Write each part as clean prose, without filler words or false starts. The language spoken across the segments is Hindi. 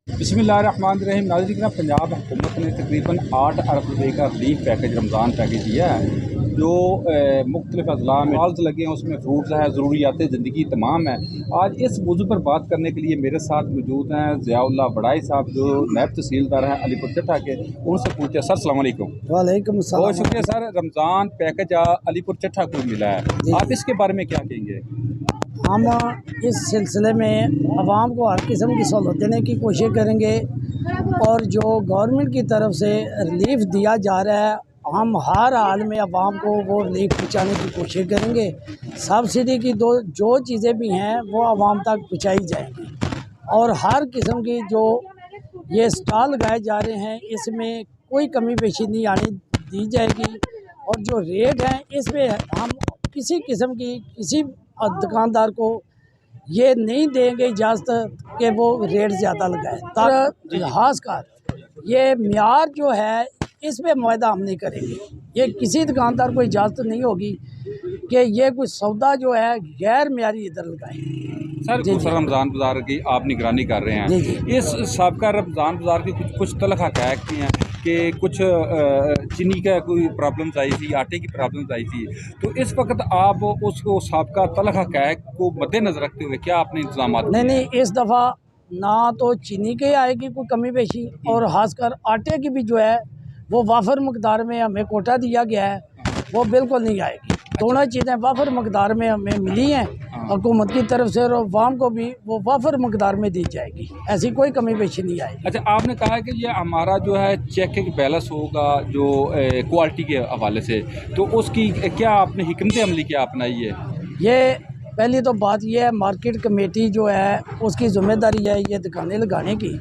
बिस्मिल्लाहिर्रहमानिर्रहीम। नाज़रीन, पंजाब हुकूमत ने तकरीबन 8 अरब रुपये का रिलीफ पैकेज, रमज़ान पैकेज दिया है। जो मुख्तलिफ अज़ला में स्टॉल्स लगे हैं, उसमें फ्रूट्स है, ज़रूरियात ज़िंदगी तमाम है। आज इस मौजू पर बात करने के लिए मेरे साथ मौजूद हैं ज़ियाउल्लाह बड़ाई साहब, जो नायब तहसीलदार हैं अलीपुर चट्टा के। उनसे पूछते हैं। सर अस्सलाम वालेकुम। वालेकुम बहुत सलाम। शुक्रिया सर। रमज़ान पैकेज अलीपुर चट्टा को मिला है, जी आप इसके बारे में क्या कहेंगे? हम इस सिलसिले में आवाम को हर किस्म की सहूलत देने की कोशिश करेंगे और जो गवर्नमेंट की तरफ से रिलीफ दिया जा रहा है, हम हर हाल में आवाम को वो रिलीफ पहुँचाने की कोशिश करेंगे। सब्सिडी की जो चीज़ें भी हैं वो आवाम तक पहुँचाई जाएंगी और हर किस्म की जो ये स्टॉल लगाए जा रहे हैं इसमें कोई कमी पेशी नहीं आने दी जाएगी। और जो रेट हैं इसमें हम किसी किस्म की किसी दुकानदार को ये नहीं देंगे इजाज़त कि वो रेट ज़्यादा लगाए। तर खास कर ये म्यार जो है इस पे मुआहदा हम नहीं करेंगे। ये किसी दुकानदार को इजाज़त नहीं होगी कि ये कोई सौदा जो है गैर म्यारी इधर लगाए। सर, कुछ रमज़ान बाज़ार की आप निगरानी कर रहे हैं। जी। इस साबका रमज़ान बाज़ार की कुछ तलख़ हक़ाइक़ भी हैं कि कुछ चीनी का कोई प्रॉब्लम्स आई थी, आटे की प्रॉब्लम्स आई थी। तो इस वक्त आप उसको साबका तलख़ हक़ाइक़ को मद्देनज़र रखते हुए क्या आपने इंतज़ामात किए? नहीं, इस दफ़ा ना तो चीनी के आएगी कोई कमी पेशी और ख़ासकर आटे की भी जो है वो वाफर मकदार में हमें कोटा दिया गया है, वो बिल्कुल नहीं आएगी। दोनों चीज़ें वाफर मकदार में हमें मिली हैं हुकूमत की तरफ से और अवाम को भी वो वाफर मकदार में दी जाएगी। ऐसी कोई कमी पेशी नहीं आएगी। अच्छा, आपने कहा कि ये हमारा जो है चेक बैलेंस होगा जो क्वालिटी के हवाले से, तो उसकी क्या आपने हिकमत अमली क्या अपनाई है? ये पहली तो बात ये है, मार्केट कमेटी जो है उसकी ज़िम्मेदारी है ये दुकानें लगाने की।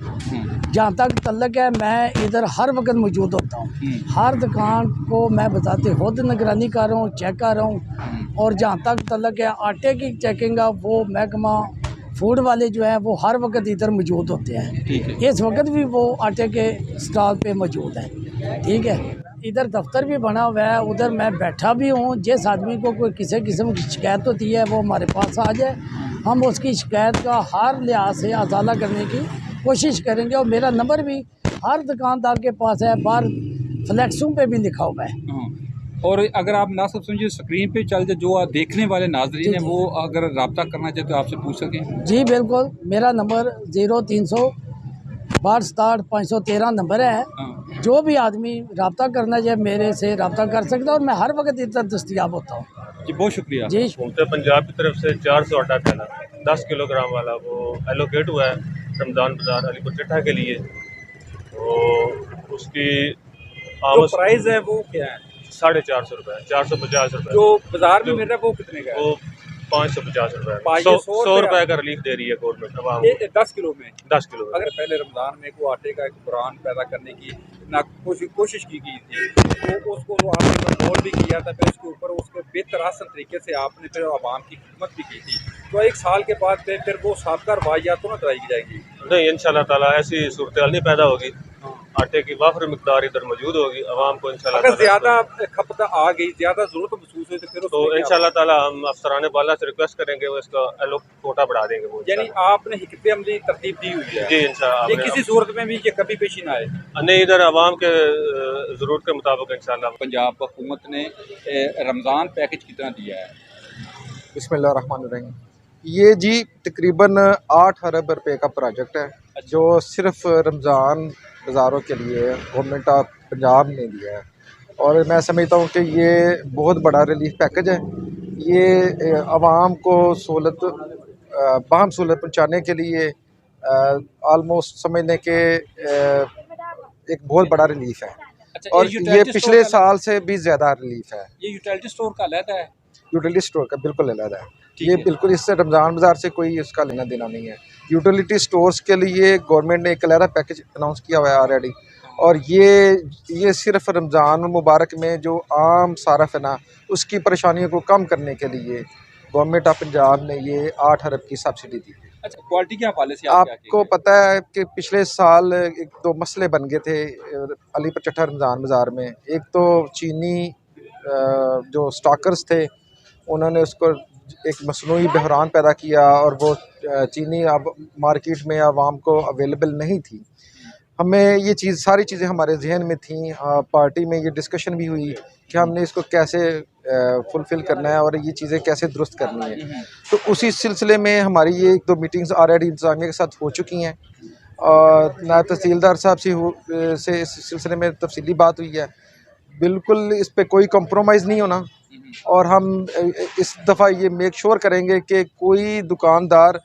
जहाँ तक तल्लक है, मैं इधर हर वक्त मौजूद होता हूँ। हर दुकान को मैं बताते खुद निगरानी कर रहा हूँ, चेक कर रहा हूँ। और जहाँ तक तल्लक है आटे की चेकिंग का, वो महकमा फूड वाले जो हैं वो हर वक्त इधर मौजूद होते हैं। इस वक्त भी वो आटे के स्टॉल पे मौजूद हैं। ठीक है, इधर दफ्तर भी बना हुआ है, उधर मैं बैठा भी हूँ। जिस आदमी को कोई किसी किस्म की शिकायत होती है वो हमारे पास आ जाए, हम उसकी शिकायत का हर लिहाज से अजाला करने की कोशिश करेंगे। और मेरा नंबर भी हर दुकानदार के पास है, बाहर फ्लैक्सों पे भी लिखा हुआ है। और अगर आप ना सब समझिए स्क्रीन पे चल जाए, जो देखने वाले नाजरीन हैं वो अगर रब्ता करना चाहे तो आपसे पूछ सकें? जी बिल्कुल, मेरा नंबर 0300 62 513 नंबर है। जो भी आदमी रब्ता करना चाहे मेरे से रब्ता कर सकता है और मैं हर वक्त इधर दस्तयाब होता हूँ। जी, बहुत शुक्रिया जी। घूमते पंजाब की तरफ से 400 आटा थैला 10 किलोग्राम वाला वो एलोकेट हुआ है रमज़ान बाज़ार अलीपुर चट्टा के लिए। तो उसकी जो प्राइस है वो क्या है? 450 रुपये, 450 रुपये। जो बाजार में मिल रहा है वो कितने का है? वो 550 रुपये, 100 रुपये का रिलीफ दे रही है गवर्नमेंट 10 किलो में। 10 किलो में। अगर पहले रमज़ान में को आटे का एक बुरान पैदा करने की ना कोशिश की गई थी, तो उसको आपने कंट्रोल भी किया था, फिर उसके ऊपर उसके बेहतर आसान तरीके से आपने फिर आवाम की खिदमत भी की थी। तो एक साल के बाद फिर वो साबका रवायात तो ना कराई जाएगी? नहीं, इंशाल्लाह ताला ऐसी सूरत हाल नहीं पैदा होगी। आटे की वाफर मिकदार इधर मौजूद होगी, आवाम को इंशाल्लाह अगर ज़्यादा खपत आ गई, ज़्यादा ज़रूरत महसूस हुई तो फिर तो इंशाल्लाह ताला हम अफसरान बाला से रिक्वेस्ट करेंगे वो इसका कोटा बढ़ा देंगे वो। यानी आपने हिकमत अमली तरतीब दी हुई है? जी इंशाल्लाह। ये किसी सूरत में भी ये कभी पेशी ना आए? नहीं, इधर आवाम के ज़रूरत के मुताबिक इंशाल्लाह। पंजाब हुकूमत ने रमज़ान पैकेज कितना दिया है? बिस्मिल्लाहिर्रहमानिर्रहीम। ये जी तकरीबन 8 अरब रुपए का प्रोजेक्ट है जो सिर्फ रमज़ान बाज़ारों के लिए गवर्नमेंट ऑफ पंजाब ने दिया है। और मैं समझता हूँ कि ये बहुत बड़ा रिलीफ पैकेज है। ये आवाम को सहूलत बाहम सहूलत पहुँचाने के लिए आलमोस्ट समझने के एक बहुत बड़ा रिलीफ है। अच्छा, और ये पिछले साल से भी ज़्यादा रिलीफ है। ये यूटिलिटी स्टोर का अलग है? यूटिलिटी स्टोर का बिल्कुल अलग है। ये बिल्कुल इससे रमज़ान बाज़ार से कोई इसका लेना देना नहीं है। यूटिलिटी स्टोर्स के लिए गवर्नमेंट ने एक अलहदा पैकेज अनाउंस किया हुआ है ऑलरेडी। और ये सिर्फ रमज़ान मुबारक में जो आम सारफ है ना, उसकी परेशानियों को कम करने के लिए गवर्नमेंट ऑफ पंजाब ने ये 8 अरब की सब्सिडी दी। अच्छा, क्वालिटी के हवाले से आपको पता है कि पिछले साल 1-2 मसले बन गए थे अलीपुर चट्टा रमज़ान बाज़ार में। एक तो चीनी जो स्टॉकर्स थे उन्होंने उसको एक मसनूई बहरान पैदा किया और वो चीनी अब मार्केट में आवाम को अवेलेबल नहीं थी। हमें ये चीज़ सारी चीज़ें हमारे जहन में थी। पार्टी में ये डिस्कशन भी हुई कि हमने इसको कैसे फुलफ़िल करना है और ये चीज़ें कैसे दुरुस्त करनी है। तो उसी सिलसिले में हमारी ये 1-2 मीटिंग्स ऑलरेडी इंतज़ामिया के साथ हो चुकी हैं और नायब तहसीलदार साहब से इस सिलसिले में तफसीली बात हुई है। बिल्कुल इस पे कोई कंप्रोमाइज़ नहीं होना और हम इस दफ़ा ये मेक श्योर करेंगे कि कोई दुकानदार,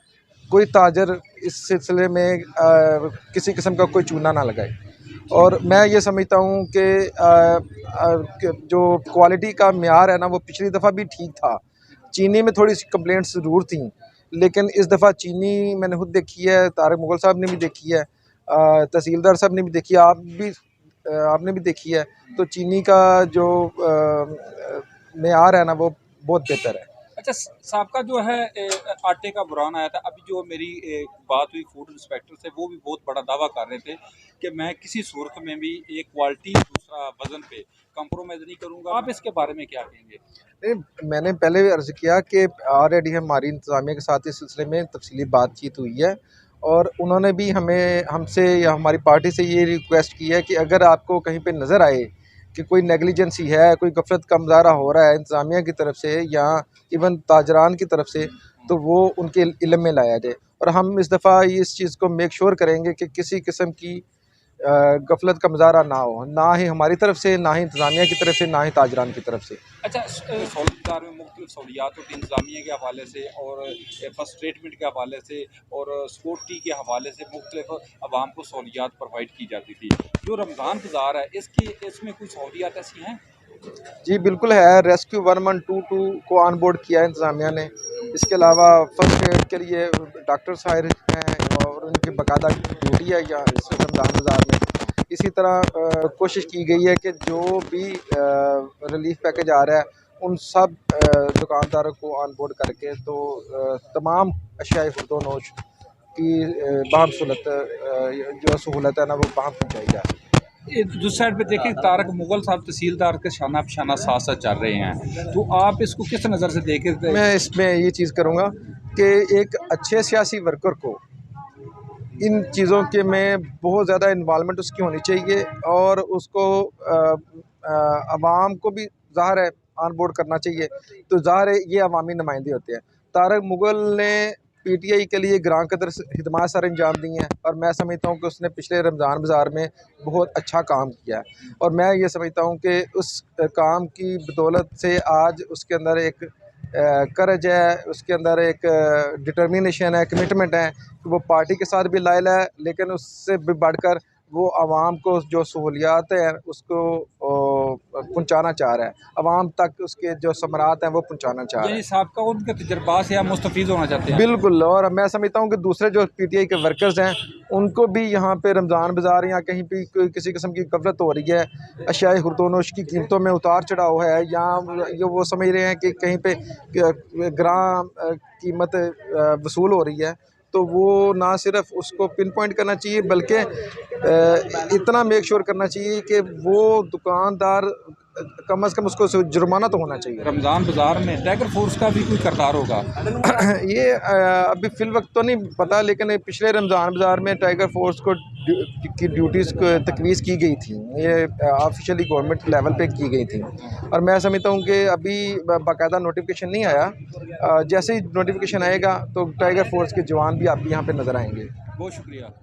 कोई ताजर इस सिलसिले में किसी किस्म का कोई चूना ना लगाए। और मैं ये समझता हूँ कि जो क्वालिटी का मेयार है ना, वो पिछली दफ़ा भी ठीक था। चीनी में थोड़ी सी कंप्लेंट्स ज़रूर थी, लेकिन इस दफ़ा चीनी मैंने खुद देखी है, तारिक मुगल साहब ने भी देखी है, तहसीलदार साहब ने भी देखी है, आपने भी देखी है। तो चीनी का जो मेयार है ना, वो बहुत बेहतर है। अच्छा, साबका जो है आटे का बुरान आया था। अभी जो मेरी बात हुई फूड इंस्पेक्टर से, वो भी बहुत बड़ा दावा कर रहे थे कि मैं किसी सूरत में भी एक क्वालिटी दूसरा वज़न पे कंप्रोमाइज़ नहीं करूँगा। आप इसके बारे में क्या कहेंगे? नहीं, मैंने पहले भी अर्ज़ किया कि ऑलरेडी हमारी इंतज़ामिया के साथ इस सिलसिले में तफसीली बातचीत हुई है और उन्होंने भी हमसे या हमारी पार्टी से ये रिक्वेस्ट की है कि अगर आपको कहीं पे नज़र आए कि कोई नेगलिजेंसी है, कोई गफलत का मुज़ाहरा हो रहा है इंतज़ामिया की तरफ से या इवन ताजरान की तरफ से, तो वो उनके इल्म में लाया जाए। और हम इस दफ़ा इस चीज़ को मेक श्योर करेंगे कि किसी किस्म की गफलत का मुज़ाहरा ना हो, ना ही हमारी तरफ से, ना ही इंतज़ामिया की तरफ से, ना ही ताजरान की तरफ से। अच्छा, सहूलतदार में मुख्तलिफ सहूलियात होती हैं इंतज़ामिया के हवाले से और फर्स्ट ट्रीटमेंट के हवाले से और स्पोर्ट टी के हवाले से मुख्तलिफ आवाम को सहूलियात प्रोवाइड की जाती थी। जो रमज़ान बाज़ार है, इसमें कुछ सहूलियात ऐसी हैं? जी बिल्कुल है। रेस्क्यू 1122 को ऑन बोर्ड किया है इंतज़ामिया ने। इसके अलावा फर्स्ट एड के लिए डॉक्टर्स हायर हैं और उनकी बाकायदा ड्यूटी है या इस रमज़ान बाज़ार में। इसी तरह कोशिश की गई है कि जो भी रिलीफ पैकेज आ रहा है, उन सब दुकानदारों को ऑन बोर्ड करके तो तमाम अशियाए खुर्दोनोश की बाहम जो सहूलत है ना, वो बाहम पहुँचाई जाए। दूसरी साइड पे देखें, तारिक मुगल साहब तहसीलदार के शाना बशाना साथ साथ चल रहे हैं, तो आप इसको किस नज़र से देखें? मैं इसमें ये चीज़ करूँगा कि एक अच्छे सियासी वर्कर को इन चीज़ों के में बहुत ज़्यादा इन्वॉल्वमेंट उसकी होनी चाहिए और उसको आवाम को भी ज़ाहिर है ऑन बोर्ड करना चाहिए। तो ज़ाहिर है ये अवामी नुमाइंदे होते हैं। तारिक मुगल ने PTI के लिए ग्रां कदर खिदमात सर अंजाम दी हैं और मैं समझता हूँ कि उसने पिछले रमज़ान बाज़ार में बहुत अच्छा काम किया है और मैं ये समझता हूँ कि उस काम की बदौलत से आज उसके अंदर एक करज है, उसके अंदर एक डिटर्मिनेशन है, कमिटमेंट है कि वो पार्टी के साथ भी लायल है, लेकिन उससे भी बढ़कर वो आवाम को जो सहूलियात हैं उसको पहुँचाना चाह रहा है, आवाम तक उसके जो समरात हैं वो पहुँचाना चाह रहा है। साहब का उनके तजर्बा से आप मुस्तफ़ीज़ होना चाहते हैं? बिल्कुल। और मैं समझता हूँ कि दूसरे जो PTI के वर्कर्स हैं उनको भी यहाँ पे रमज़ान बाज़ार या कहीं भी कोई किसी किस्म की गफलत हो रही है, अशियाए खुर्दोनोश की कीमतों में उतार चढ़ाव है या ये वो समझ रहे हैं कि कहीं पे ग्रां कीमत वसूल हो रही है, तो वो ना सिर्फ उसको पिन पॉइंट करना चाहिए बल्कि इतना मेक श्योर करना चाहिए कि वो दुकानदार कम से कम उसको जुर्माना तो होना चाहिए। रमज़ान बाज़ार में टाइगर फोर्स का भी कोई किरदार होगा? ये अभी फ़िल वक्त तो नहीं पता, लेकिन पिछले रमज़ान बाज़ार में टाइगर फोर्स को की ड्यूटीज़ को तकवीज़ की गई थी। ये ऑफिशियली गवर्नमेंट लेवल पे की गई थी और मैं समझता हूँ कि अभी बाकायदा नोटिफिकेशन नहीं आया। जैसे ही नोटिफिकेशन आएगा तो टाइगर फोर्स के जवान भी आप यहाँ पे नज़र आएंगे। बहुत शुक्रिया।